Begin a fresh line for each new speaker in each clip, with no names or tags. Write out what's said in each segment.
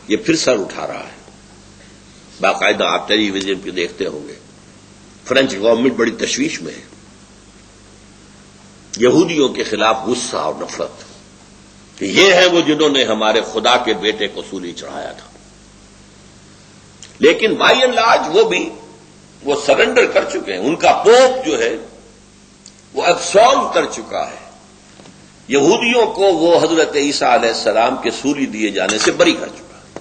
یہ پھر سر اٹھا رہا ہے. باقاعدہ آپ ٹیلی ویژن پہ دیکھتے ہوں گے فرینچ گورنمنٹ بڑی تشویش میں ہے. یہودیوں کے خلاف غصہ اور نفرت کہ یہ ہیں وہ جنہوں نے ہمارے خدا کے بیٹے کو سولی چڑھایا تھا. لیکن بائی اینڈ لارج وہ سرنڈر کر چکے ہیں. ان کا پوپ جو ہے وہ ابسالو کر چکا ہے. یہودیوں کو وہ حضرت عیسیٰ علیہ السلام کے سولی دیے جانے سے بری کر چکا ہے.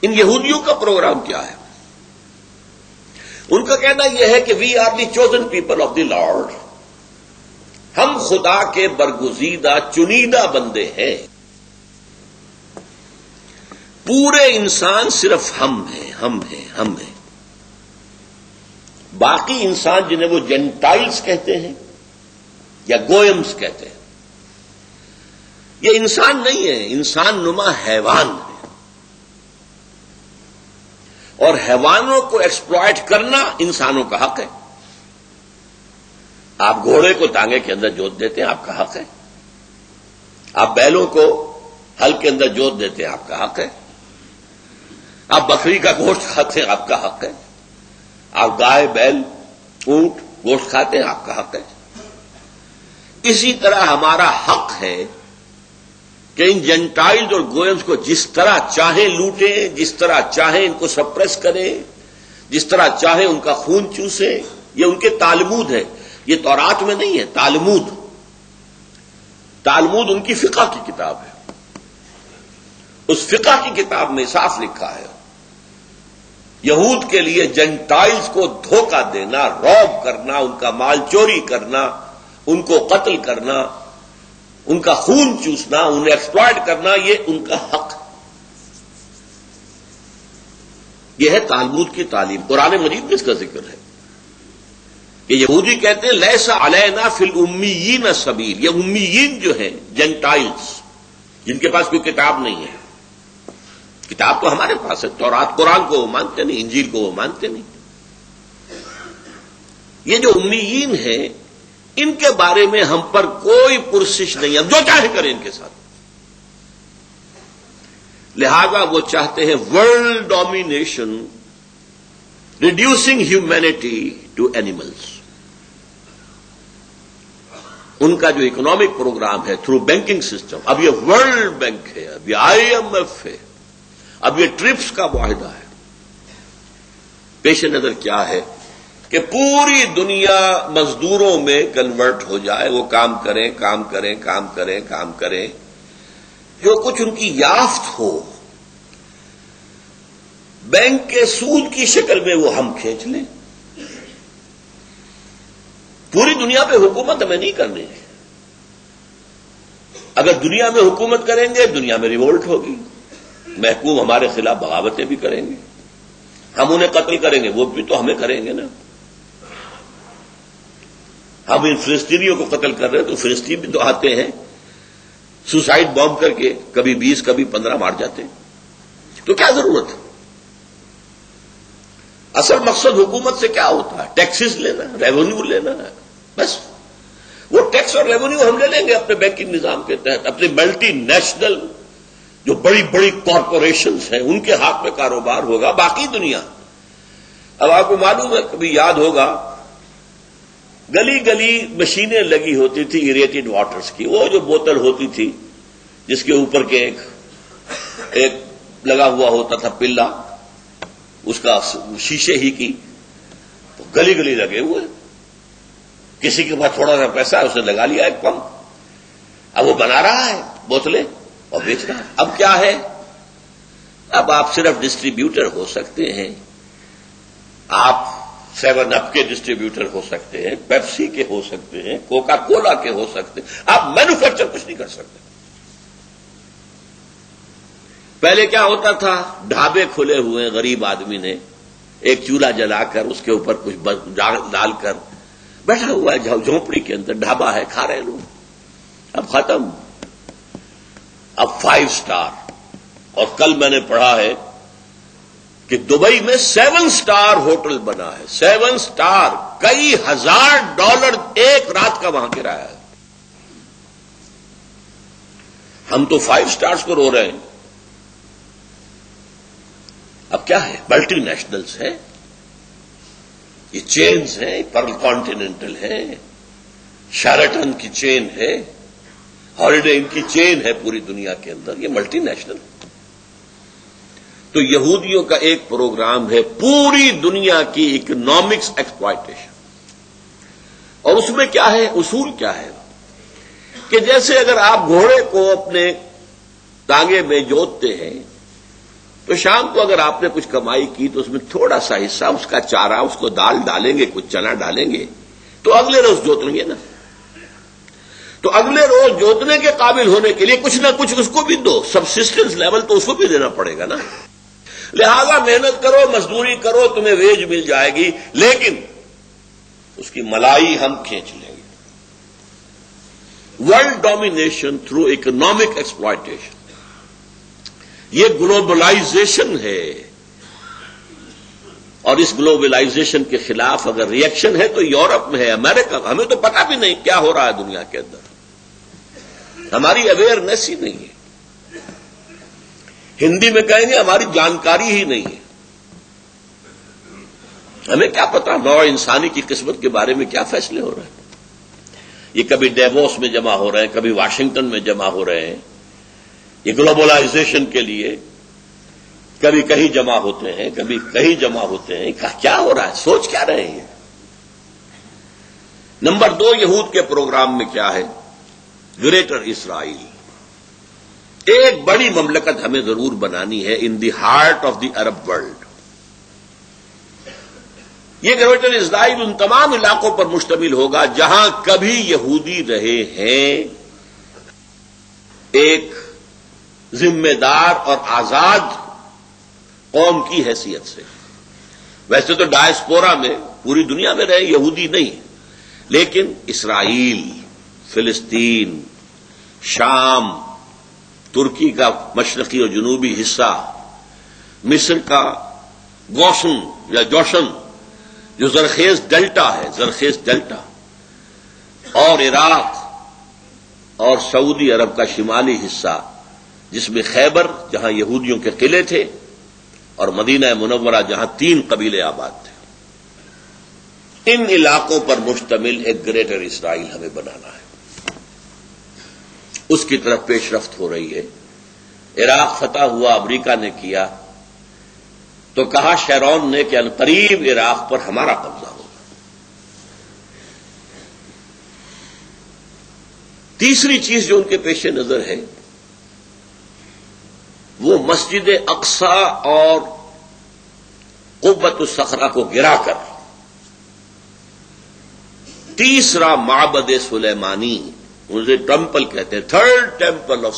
ان یہودیوں کا پروگرام کیا ہے؟ ان کا کہنا یہ ہے کہ we are the chosen people of the lord. ہم خدا کے برگزیدہ چنیدہ بندے ہیں. پورے انسان صرف ہم ہیں. باقی انسان جنہیں وہ جینٹائلز کہتے ہیں یا گوئمز کہتے ہیں، یہ انسان نہیں ہے، انسان نما حیوان ہے. اور حیوانوں کو ایکسپلائٹ کرنا انسانوں کا حق ہے. آپ گھوڑے کو ٹانگے کے اندر جوت دیتے ہیں، آپ کا حق ہے. آپ بیلوں کو ہل کے اندر جوت دیتے ہیں، آپ کا حق ہے. آپ بکری کا گوشت کھاتے ہیں، آپ کا حق ہے. آپ گائے بیل اونٹ گوشت کھاتے ہیں، آپ کا حق ہے. اسی طرح ہمارا حق ہے کہ ان جینٹائلز اور گوئمز کو جس طرح چاہیں لوٹیں، جس طرح چاہیں ان کو سپریس کریں، جس طرح چاہیں ان کا خون چوسیں. یہ ان کے تالمود ہے، یہ تورات میں نہیں ہے. تالمود ان کی فقہ کی کتاب ہے. اس فقہ کی کتاب میں صاف لکھا ہے یہود کے لیے جینٹائلز کو دھوکہ دینا، روب کرنا، ان کا مال چوری کرنا، ان کو قتل کرنا، ان کا خون چوسنا، انہیں ایکسپلائٹ کرنا، یہ ان کا حق ہے. یہ ہے تالمود کی تعلیم. قرآن مجید میں اس کا ذکر ہے کہ یہودی کہتے ہیں لیسا علینا فی الامیین سبیل. یہ امیین جو ہیں جینٹائلز جن کے پاس کوئی کتاب نہیں ہے. کتاب تو ہمارے پاس ہے، تورات قرآن کو وہ مانتے نہیں، انجیل کو وہ مانتے نہیں. یہ جو امیین ہیں ان کے بارے میں ہم پر کوئی پرسش نہیں، ہم جو چاہے کریں ان کے ساتھ. لہذا وہ چاہتے ہیں world domination, reducing humanity to animals. ان کا جو اکنامک پروگرام ہے تھرو بینکنگ سسٹم، اب یہ ورلڈ بینک ہے، اب یہ IMF ہے، اب یہ ٹرپس کا معاہدہ ہے. پیش نظر کیا ہے کہ پوری دنیا مزدوروں میں کنورٹ ہو جائے، وہ کام کریں، جو کچھ ان کی یافت ہو بینک کے سود کی شکل میں وہ ہم کھینچ لیں. پوری دنیا پہ حکومت ہمیں نہیں کرنی ہے. اگر دنیا میں حکومت کریں گے دنیا میں ریوولٹ ہوگی، محکوم ہمارے خلاف بغاوتیں بھی کریں گے، ہم انہیں قتل کریں گے، وہ بھی تو ہمیں کریں گے نا. ہم ان فلسطینیوں کو قتل کر رہے ہیں تو فلسطین بھی تو آتے ہیں سوسائڈ بام کر کے، کبھی 20 کبھی 15 مار جاتے ہیں. تو کیا ضرورت ہے؟ اصل مقصد حکومت سے کیا ہوتا ہے؟ ٹیکسز لینا، ریونیو لینا ہے. بس وہ ٹیکس اور ریونیو ہم لے لیں گے اپنے بینکنگ نظام کے تحت. اپنے ملٹی نیشنل جو بڑی بڑی کارپوریشنز ہیں ان کے ہاتھ میں کاروبار ہوگا. باقی دنیا، اب آپ کو معلوم ہے، کبھی یاد ہوگا گلی گلی مشینیں لگی ہوتی تھی ایریٹڈ واٹرز کی. وہ جو بوتل ہوتی تھی جس کے اوپر کے ایک لگا ہوا ہوتا تھا پلا، اس کا شیشے ہی کی، تو گلی گلی لگے ہوئے. کسی کے پاس تھوڑا سا پیسہ ہے، اس نے لگا لیا ایک پمپ. اب وہ بنا رہا ہے بوتلیں اور بیچ رہا ہے. اب کیا ہے؟ اب آپ صرف ڈسٹریبیوٹر ہو سکتے ہیں. آپ 7 اپ کے ڈسٹریبیوٹر ہو سکتے ہیں، پیپسی کے ہو سکتے ہیں، کوکا کولا کے ہو سکتے ہیں. آپ مینوفیکچر کچھ نہیں کر سکتے. پہلے کیا ہوتا تھا؟ ڈھابے کھلے ہوئے، غریب آدمی نے ایک چولہا جلا کر اس کے اوپر کچھ ڈال کر بیٹھا ہوا ہے جھونپڑی کے اندر، ڈھابا ہے، کھا رہے لوگ. اب ختم. اب 5 اسٹار. اور کل میں نے پڑھا ہے کہ دبئی میں 7 اسٹار ہوٹل بنا ہے. 7 اسٹار، کئی $1,000 ایک رات کا وہاں کرایہ ہے. ہم تو 5 اسٹارز کو رو رہے ہیں. اب کیا ہے؟ ملٹی نیشنلز ہیں، یہ چینز ہیں، پرل کانٹیننٹل ہے، شیرٹن کی چین ہے، ہالیڈے ان کی چین ہے پوری دنیا کے اندر، یہ ملٹی نیشنل. تو یہودیوں کا ایک پروگرام ہے پوری دنیا کی اکنامکس ایکسپلائٹیشن. اور اس میں کیا ہے؟ اصول کیا ہے کہ جیسے اگر آپ گھوڑے کو اپنے ٹانگے میں جوتتے ہیں تو شام کو اگر آپ نے کچھ کمائی کی تو اس میں تھوڑا سا حصہ اس کا چارہ، اس کو دال ڈالیں گے، کچھ چنا ڈالیں گے، تو اگلے روز جوت لیں گے نا. تو اگلے روز جوتنے کے قابل ہونے کے لیے کچھ نہ کچھ اس کو بھی دو، سبسسٹنس لیول تو اس کو بھی دینا پڑے گا نا. لہذا محنت کرو، مزدوری کرو، تمہیں ویج مل جائے گی، لیکن اس کی ملائی ہم کھینچ لیں گے. World domination through economic exploitation, یہ گلوبلائزیشن ہے. اور اس گلوبلائزیشن کے خلاف اگر ری ایکشن ہے تو یورپ میں ہے، امریکہ، ہمیں تو پتہ بھی نہیں کیا ہو رہا ہے دنیا کے اندر، ہماری اویئرنیس ہی نہیں ہے. ہندی میں کہیں گے ہماری جانکاری ہی نہیں ہے. ہمیں کیا پتا نوع انسانی کی قسمت کے بارے میں کیا فیصلے ہو رہے ہیں. یہ کبھی ڈیووس میں جمع ہو رہے ہیں، کبھی واشنگٹن میں جمع ہو رہے ہیں، یہ گلوبلائزیشن کے لیے کبھی کہیں جمع ہوتے ہیں، کبھی کہیں جمع ہوتے ہیں. کیا ہو رہا ہے؟ سوچ کیا رہے ہیں؟ نمبر 2، یہود کے پروگرام میں کیا ہے؟ Greater Israel. ایک بڑی مملکت ہمیں ضرور بنانی ہے in the heart of the Arab world. یہ گریٹر اسرائیل ان تمام علاقوں پر مشتمل ہوگا جہاں کبھی یہودی رہے ہیں، ایک ذمہ دار اور آزاد قوم کی حیثیت سے. ویسے تو ڈائسپورا میں پوری دنیا میں رہے یہودی نہیں، لیکن اسرائیل، فلسطین، شام، ترکی کا مشرقی اور جنوبی حصہ، مصر کا گوشن یا جوشن جو زرخیز ڈیلٹا ہے، زرخیز ڈیلٹا، اور عراق اور سعودی عرب کا شمالی حصہ جس میں خیبر جہاں یہودیوں کے قلعے تھے اور مدینہ منورہ جہاں 3 قبیلے آباد تھے. ان علاقوں پر مشتمل ایک گریٹر اسرائیل ہمیں بنانا ہے. اس کی طرف پیش رفت ہو رہی ہے. عراق فتح ہوا، امریکہ نے کیا تو کہا شیرون نے کہ عنقریب عراق پر ہمارا قبضہ ہوگا. تیسری چیز جو ان کے پیش نظر ہے وہ مسجد اقصی اور قبۃ الصخرہ کو گرا کر تیسرا معبد سلیمانی، اسے ٹیمپل کہتے ہیں، 3rd ٹیمپل آف